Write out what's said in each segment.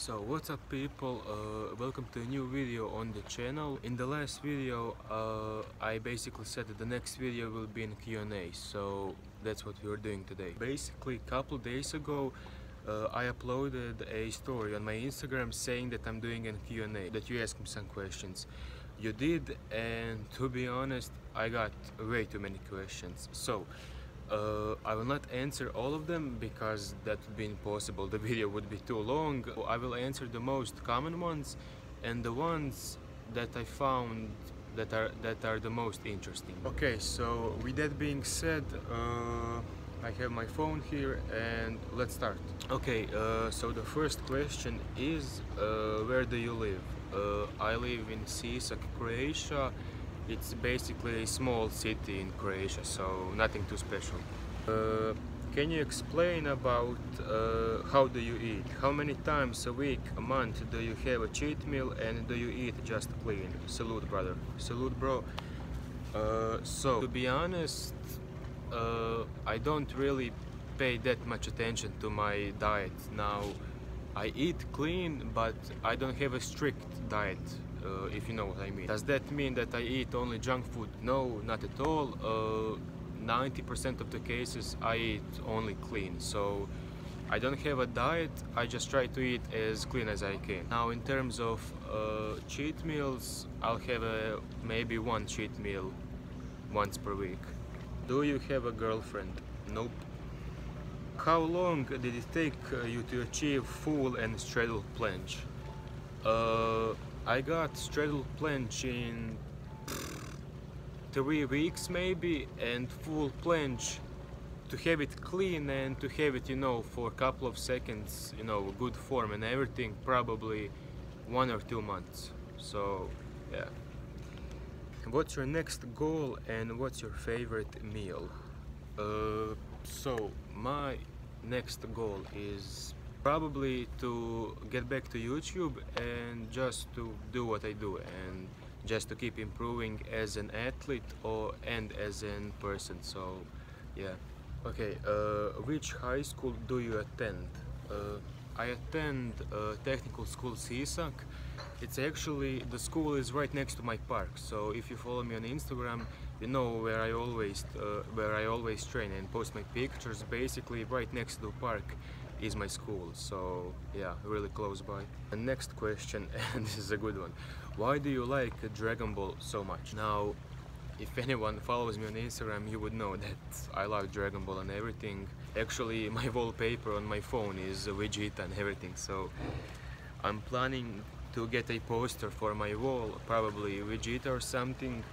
So what's up people, welcome to a new video on the channel. In the last video I basically said that the next video will be in Q&A, so that's what we are doing today. Basically a couple days ago I uploaded a story on my Instagram saying that I'm doing a Q&A, that you asked me some questions. You did, and to be honest I got way too many questions. So I will not answer all of them because that would be impossible, the video would be too long. I will answer the most common ones and the ones that I found that are the most interesting. Okay, so with that being said, I have my phone here and let's start. Okay, so the first question is where do you live? I live in Sisak, Croatia. It's basically a small city in Croatia, so nothing too special. Can you explain about how do you eat? How many times a week, a month do you have a cheat meal, and do you eat just clean? Salute, brother. Salute, bro. So, to be honest, I don't really pay that much attention to my diet. Now, I eat clean, but I don't have a strict diet. If you know what I mean. Does that mean that I eat only junk food? No, not at all. 90% of the cases I eat only clean, so I don't have a diet, I just try to eat as clean as I can. Now in terms of cheat meals, I'll have maybe one cheat meal once per week. Do you have a girlfriend? Nope. How long did it take you to achieve full and straddle planche? I got straddle planche in 3 weeks maybe, and full planche, to have it clean and to have it, you know, for a couple of seconds, you know, good form and everything, probably 1 or 2 months. So yeah. What's your next goal and what's your favorite meal? So my next goal is probably to get back to YouTube and just to do what I do and just to keep improving as an athlete and as a person. So yeah. Okay, which high school do you attend? I attend technical school Sisak. It's actually, the school is right next to my park, so if you follow me on Instagram you know where I always train and post my pictures. Basically right next to the park is my school, so yeah, really close by. The next question, and this is a good one. Why do you like Dragon Ball so much? Now, if anyone follows me on Instagram, you would know that I love Dragon Ball and everything. Actually, my wallpaper on my phone is Vegeta and everything, so I'm planning to get a poster for my wall, probably Vegeta or something.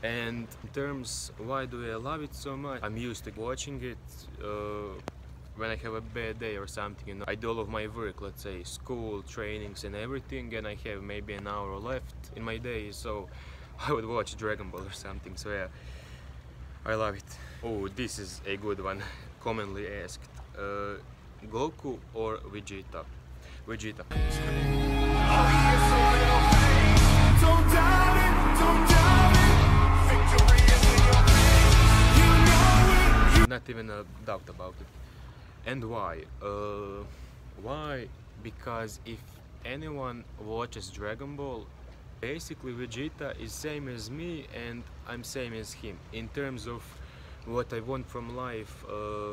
And in terms why do I love it so much, I'm used to watching it when I have a bad day or something, you know. I do all of my work, let's say school, trainings and everything, and I have maybe an hour left in my day, so I would watch Dragon Ball or something. So yeah, I love it. Oh, this is a good one, commonly asked. Goku or Vegeta? Vegeta. Not even a doubt about it. And why? Why? Because if anyone watches Dragon Ball, basically Vegeta is same as me and I'm same as him. In terms of what I want from life,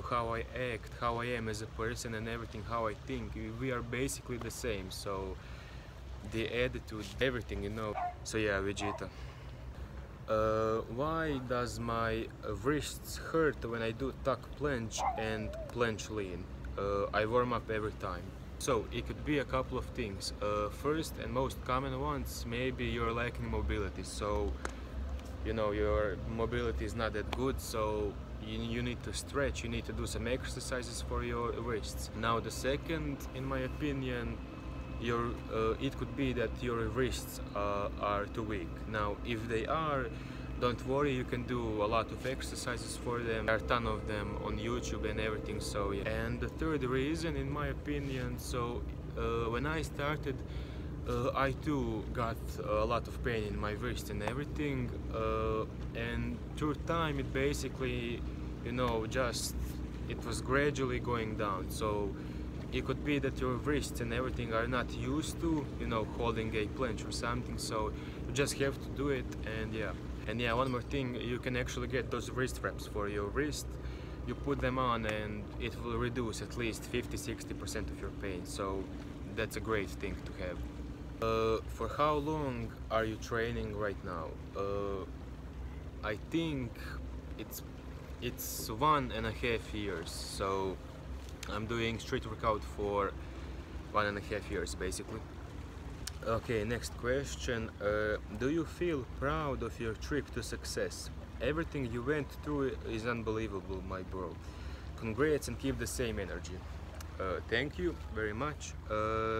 how I act, how I am as a person and everything, how I think, we are basically the same. So the attitude, everything, you know. So yeah, Vegeta. Why does my wrists hurt when I do tuck planche and planche lean? I warm up every time. So it could be a couple of things. First and most common ones, maybe you're lacking mobility. So you know, your mobility is not that good, so you need to stretch, you need to do some exercises for your wrists. Now the second, in my opinion, it could be that your wrists are too weak. Now if they are, don't worry, you can do a lot of exercises for them. There are a ton of them on YouTube and everything, so yeah. And the third reason, in my opinion, so when I started, I too got a lot of pain in my wrist and everything, and through time it basically, you know, it was gradually going down. So it could be that your wrists and everything are not used to, you know, holding a planche or something, so you just have to do it. And yeah, one more thing, you can actually get those wrist wraps for your wrist. You put them on and it will reduce at least 50-60% of your pain, so that's a great thing to have. For how long are you training right now? I think it's 1.5 years, so I'm doing street workout for 1.5 years basically. Okay, next question. Do you feel proud of your trip to success? Everything you went through is unbelievable, my bro. Congrats and keep the same energy. Thank you very much.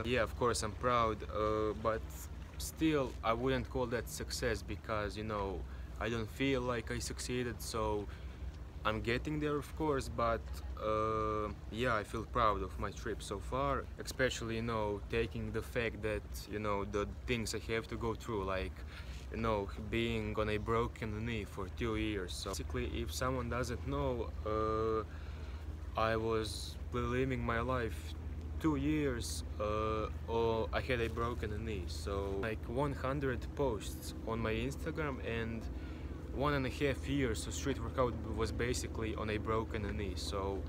Yeah, of course I'm proud, but still I wouldn't call that success because, you know, I don't feel like I succeeded, so I'm getting there, of course, but yeah, I feel proud of my trip so far, especially, you know, taking the fact that, you know, the things I have to go through, like, you know, being on a broken knee for 2 years. So basically, if someone doesn't know, I was living my life 2 years, or I had a broken knee, so like 100 posts on my Instagram and 1.5 years of street workout was basically on a broken knee. So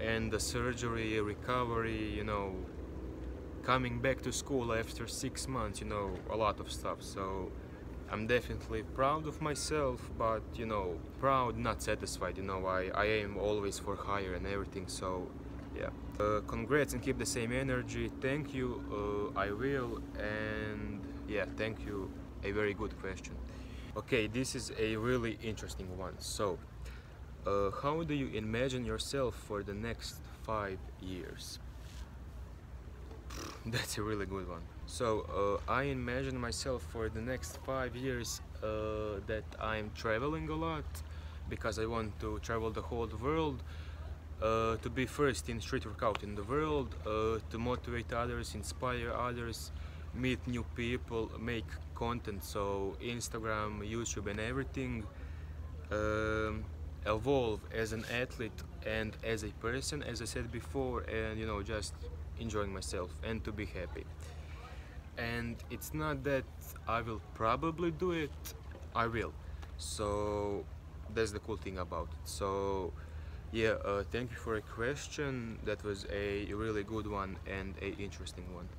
and the surgery, recovery, you know, coming back to school after 6 months, you know, a lot of stuff. So I'm definitely proud of myself, but, you know, proud, not satisfied, you know, I aim always for higher and everything, so yeah. Congrats and keep the same energy. Thank you, I will, and yeah, thank you, a very good question. Okay, this is a really interesting one. So, how do you imagine yourself for the next 5 years? That's a really good one. So, I imagine myself for the next 5 years that I'm traveling a lot, because I want to travel the whole world, to be first in street workout in the world, to motivate others, inspire others, meet new people, make content, so Instagram, YouTube and everything, evolve as an athlete and as a person, as I said before, and, you know, just enjoying myself and to be happy. And it's not that I will probably do it, I will. So that's the cool thing about it. So yeah, thank you for a question. That was a really good one and a interesting one.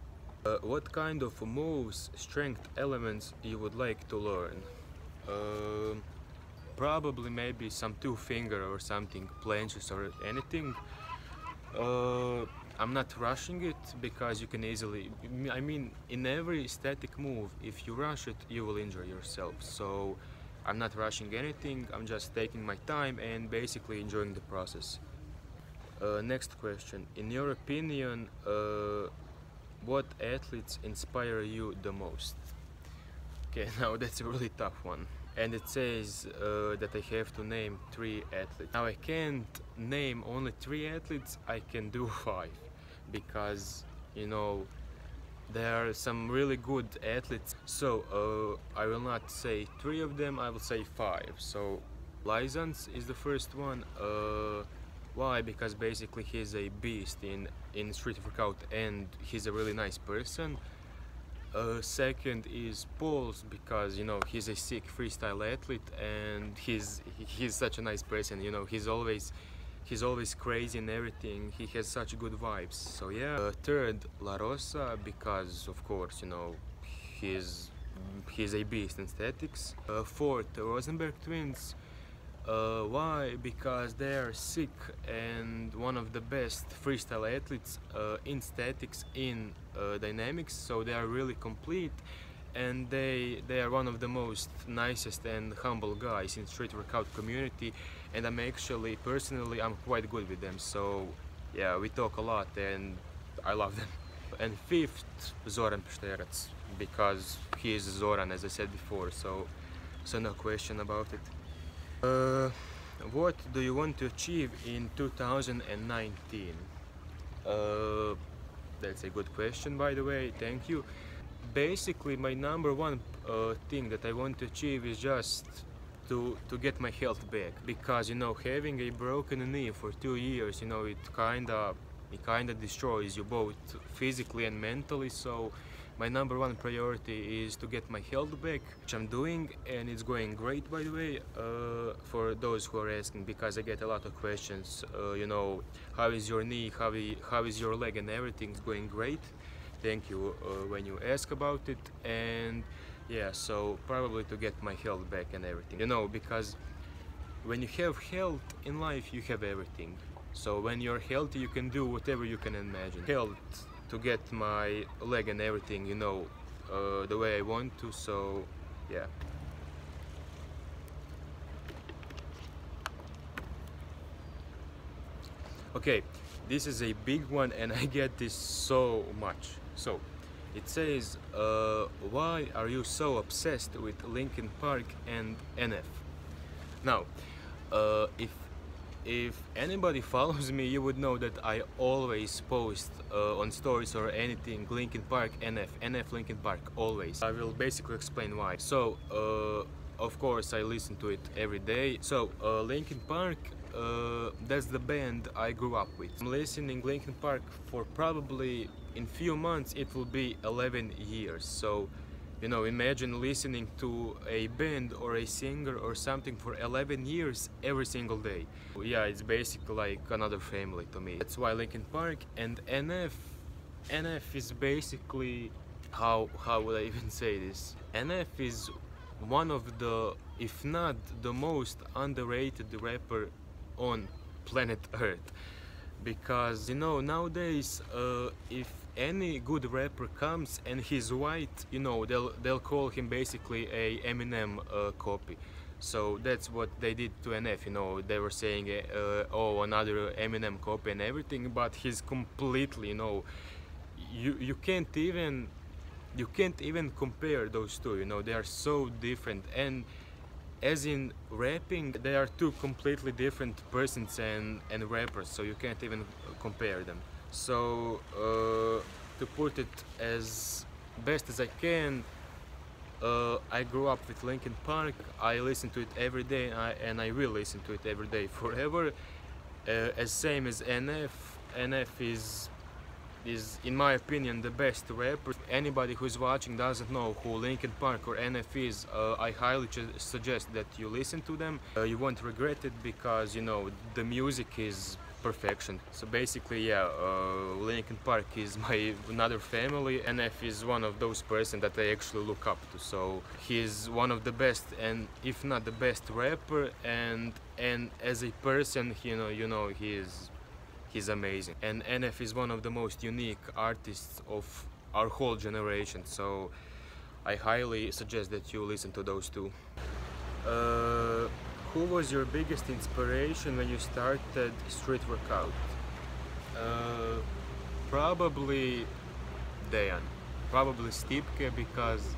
What kind of moves, strength elements you would like to learn? Probably maybe some two-finger or something, planches or anything. I'm not rushing it because you can easily, I mean, in every static move, if you rush it, you will injure yourself. So I'm not rushing anything, I'm just taking my time and basically enjoying the process. Next question. In your opinion, what athletes inspire you the most? Okay, now that's a really tough one. And it says that I have to name 3 athletes. Now I can't name only 3 athletes, I can do 5. Because, you know, there are some really good athletes. So I will not say 3 of them, I will say 5. So Lysans is the first one. Why? Because basically he's a beast in street workout and he's a really nice person. Second is Pauls, because, you know, he's a sick freestyle athlete and he's such a nice person, you know, he's always crazy and everything, he has such good vibes. So yeah. Third, La Rosa, because of course, you know, he's a beast in statics. Fourth, Rosenberg twins. Why? Because they are sick and one of the best freestyle athletes in statics, in dynamics, so they are really complete, and they are one of the most nicest and humble guys in street workout community, and I'm actually, personally, I'm quite good with them, so yeah, we talk a lot and I love them. And fifth, Zoran Pšterac, because he is Zoran, as I said before, so no question about it. What do you want to achieve in 2019? That's a good question, by the way, thank you. Basically, my number one thing that I want to achieve is just to get my health back, because, you know, having a broken knee for 2 years, you know, it kinda It kind of destroys you both physically and mentally. So my number one priority is to get my health back, which I'm doing, and it's going great, by the way, for those who are asking, because I get a lot of questions, you know, how is your knee, how is your leg, and everything's going great. Thank you when you ask about it. And yeah, so probably to get my health back and everything, you know, because when you have health in life, you have everything. So when you're healthy, you can do whatever you can imagine. Health to get my leg and everything, you know, the way I want to. So yeah. Okay, this is a big one, and I get this so much. So it says, why are you so obsessed with Linkin Park and NF? Now, if anybody follows me, you would know that I always post on stories or anything Linkin Park, NF Linkin Park, always. I will basically explain why. So, of course, I listen to it every day. So, Linkin Park, that's the band I grew up with. I'm listening Linkin Park for probably, in few months, it will be 11 years. So, you know, imagine listening to a band or a singer or something for 11 years every single day. Yeah, it's basically like another family to me. That's why Linkin Park. And NF is basically, how would I even say this? NF is one of the, if not the most underrated rapper on planet Earth. Because, you know, nowadays, if any good rapper comes and he's white, you know, they'll call him basically a Eminem copy. So that's what they did to NF, you know, they were saying, oh, another Eminem copy and everything, but he's completely, you know, you can't even compare those two, you know, they are so different. And as in rapping, they are two completely different persons and rappers, so you can't even compare them. So to put it as best as I can, I grew up with Linkin Park. I listen to it every day, and I will listen to it every day forever. As same as NF. NF is, in my opinion, the best rapper. If anybody who's watching doesn't know who Linkin Park or NF is, I highly suggest that you listen to them. You won't regret it, because, you know, the music is perfection. So basically, yeah, Linkin Park is my another family. NF is one of those person that I actually look up to. So he's one of the best, and if not the best rapper, and as a person, you know, he's amazing. And NF is one of the most unique artists of our whole generation, so I highly suggest that you listen to those two. Who was your biggest inspiration when you started street workout? Probably Dejan, probably Stipke, because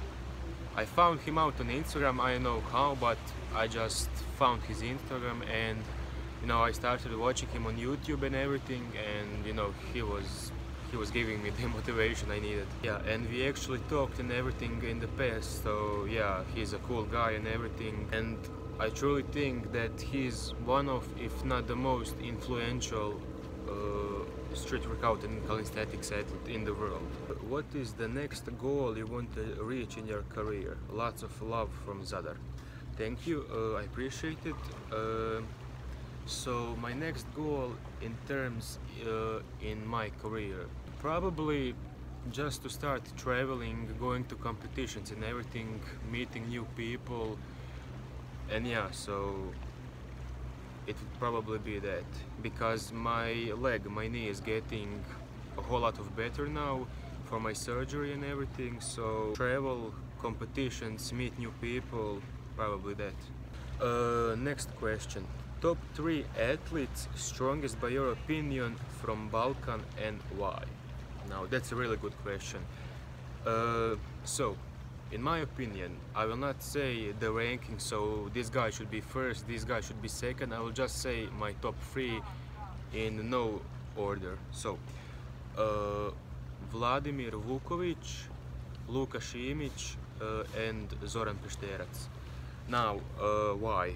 I found him out on Instagram. I don't know how, but I just found his Instagram, and you know, I started watching him on YouTube and everything, and you know, he was giving me the motivation I needed. Yeah, and we actually talked and everything in the past, so yeah, he's a cool guy and everything, and I truly think that he's one of, if not the most influential street workout and calisthenics athlete in the world. What is the next goal you want to reach in your career? Lots of love from Zadar. Thank you, I appreciate it. So my next goal in terms in my career, probably just to start traveling, going to competitions and everything, meeting new people, and yeah, so it would probably be that, because my knee is getting a whole lot of better now for my surgery and everything, so travel, competitions, meet new people, probably that. Next question. Top 3 athletes strongest by your opinion from Balkan, and why? Now that's a really good question. So, in my opinion, I will not say the ranking, so this guy should be first, this guy should be second. I will just say my top 3 in no order. So, Vladimir Vukovic, Luka Šimić, and Zoran Pešterac. Now, why?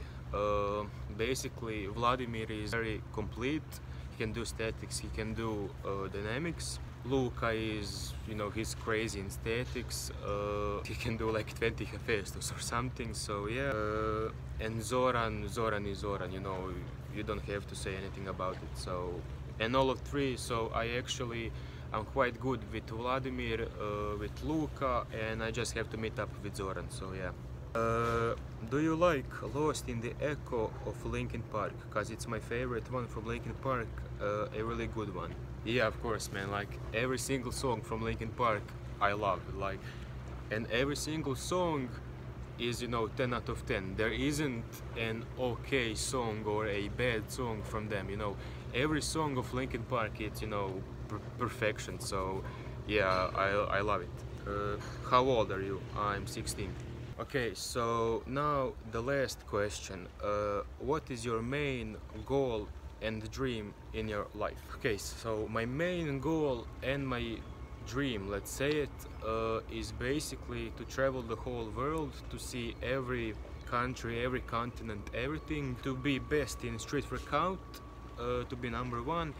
Basically, Vladimir is very complete. He can do statics, he can do dynamics. Luca is, you know, he's crazy in statics. He can do like 20 Hephaestus or something, so yeah. And Zoran is Zoran, you know, you don't have to say anything about it. So, and all of three, so I'm quite good with Vladimir, with Luca, and I just have to meet up with Zoran, so yeah. Do you like Lost in the Echo of Linkin Park? Cause it's my favorite one from Linkin Park, a really good one. Yeah, of course, man, like every single song from Linkin Park I love, like, and every single song is, you know, 10 out of 10. There isn't an okay song or a bad song from them, you know. Every song of Linkin Park, it's, you know, perfection, so yeah, I love it. How old are you? I'm 16. Okay, so now the last question. What is your main goal and dream in your life? Okay, so my main goal and my dream, let's say it, is basically to travel the whole world, to see every country, every continent, everything, to be best in street workout, to be number one,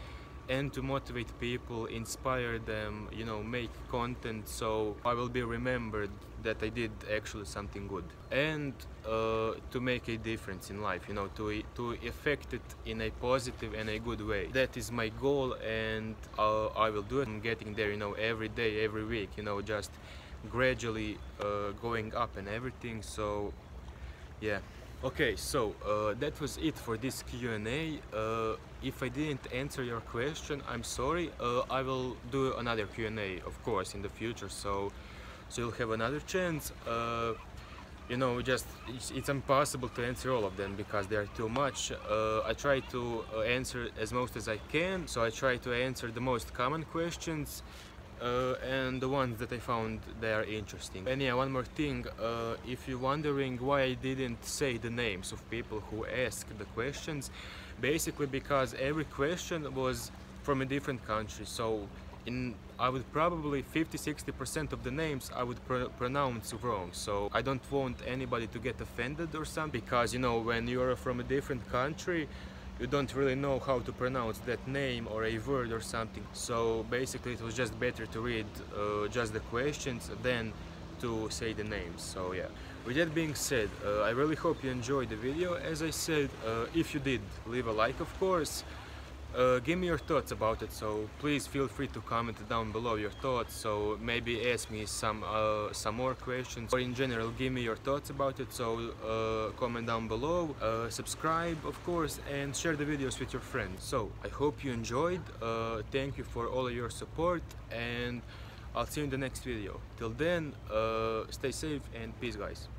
and to motivate people, inspire them, you know, make content so I will be remembered that I did actually something good, and to make a difference in life, you know, to affect it in a positive and a good way. That is my goal, and I will do it. I'm getting there, you know, every day, every week, you know, just gradually going up and everything, so yeah. Okay, so that was it for this Q&A. If I didn't answer your question, I'm sorry. I will do another Q&A, of course, in the future, so you'll have another chance. You know, just it's impossible to answer all of them because there are too much. I try to answer as most as I can, so I try to answer the most common questions. And the ones that I found they are interesting. And yeah, one more thing, if you're wondering why I didn't say the names of people who asked the questions, basically because every question was from a different country, so I would probably 50-60% of the names I would pronounce wrong, so I don't want anybody to get offended or something, because, you know, when you're from a different country you don't really know how to pronounce that name or a word or something, so basically it was just better to read just the questions than to say the names. So yeah, with that being said, I really hope you enjoyed the video. As I said, if you did, leave a like, of course. Give me your thoughts about it, so please feel free to comment down below your thoughts, so maybe ask me some more questions, or in general give me your thoughts about it, so comment down below, subscribe of course, and share the videos with your friends. So I hope you enjoyed, thank you for all of your support, and I'll see you in the next video. Till then, stay safe and peace, guys.